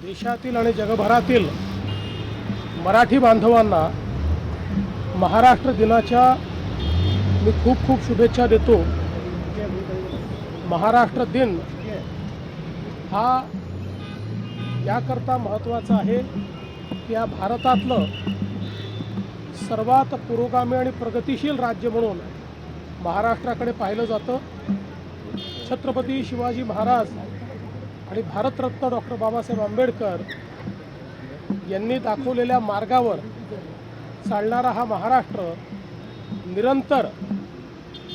देशातील आणि जगभरातील मराठी बांधवांना महाराष्ट्र दिनाच्या मी खूप खूप शुभेच्छा देतो। महाराष्ट्र दिन हा याकरता महत्त्वाचा आहे की या भारतातलं सर्वात पुरोगामी आणि प्रगतिशील राज्य म्हणून महाराष्ट्राकडे पाहिलं जातं। छत्रपती शिवाजी महाराज आणि भारतरत्न डॉक्टर बाबासाहेब आंबेडकर यांनी दाखवलेल्या मार्गावर चालणारा हा महाराष्ट्र निरंतर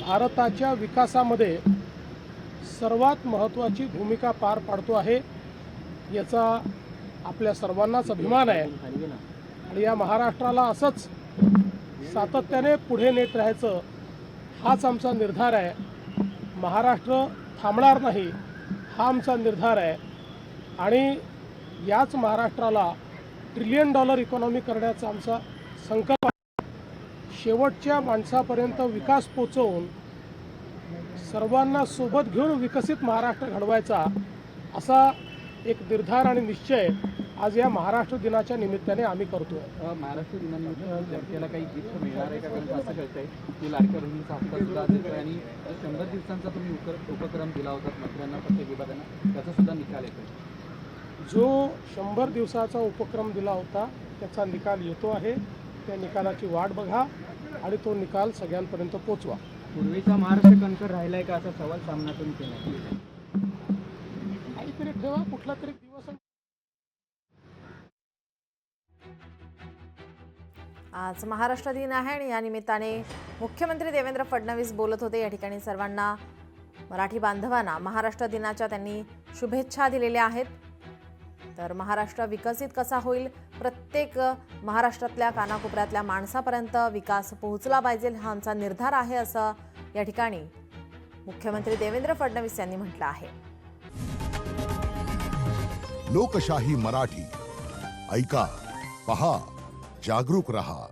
भारताच्या विकासामध्ये सर्वात महत्त्वाची भूमिका पार पाडतो आहे, याचा आपल्या सर्वांनाच अभिमान आहे। आणि या महाराष्ट्राला असंच सातत्याने पुढे नेत राहायचं हाच आमचा निर्धार आहे। महाराष्ट्र थांबणार नाही हा आमचा निर्धार आहे आणि याच महाराष्ट्राला $1 ट्रिलियन इकॉनॉमी करण्याचा आमचा संकल्प आहे। शेवटच्या माणसापर्यंत विकास पोचवून सर्वांना सोबत घेऊन विकसित महाराष्ट्र घडवायचा असा एक निर्धार आणि निश्चय आज या महाराष्ट्र दिनाच्या निमित्ताने आम्ही करतोय। महाराष्ट्र दिनानिमित्त जनतेला काही गिफ्ट मिळणार आहे का? कारण असं कळतंय की लाडक्या बहिणीचा हप्ता सुद्धा देतोय आणि 100 दिवसांचा तुम्ही उपक्रम दिला होता मंत्र्यांना, प्रत्येक विभागांना, त्याचा सुद्धा निकाल येतो। जो 100 दिवसाचा उपक्रम दिला होता त्याचा निकाल येतो आहे। त्या निकालाची वाट बघा आणि तो निकाल सगळ्यांपर्यंत पोचवा। पूर्वीचा महाराष्ट्र कणखर राहिलाय का असा सवाल सामनातून केला। काहीतरी ठेवा, कुठला तरी दिवस। आज महाराष्ट्र दिन आहे आणि या निमित्ताने मुख्यमंत्री देवेंद्र फडणवीस बोलत होते। या ठिकाणी सर्वांना, मराठी बांधवांना महाराष्ट्र दिनाच्या त्यांनी शुभेच्छा दिलेल्या आहेत। तर महाराष्ट्र विकसित कसा होईल, प्रत्येक महाराष्ट्रातल्या कानाकोपऱ्यातल्या माणसापर्यंत विकास पोहोचला पाहिजे हा आमचा निर्धार आहे, असं या ठिकाणी मुख्यमंत्री देवेंद्र फडणवीस यांनी म्हटलं आहे। लोकशाही मराठी ऐका, पहा, जागरूक रहा।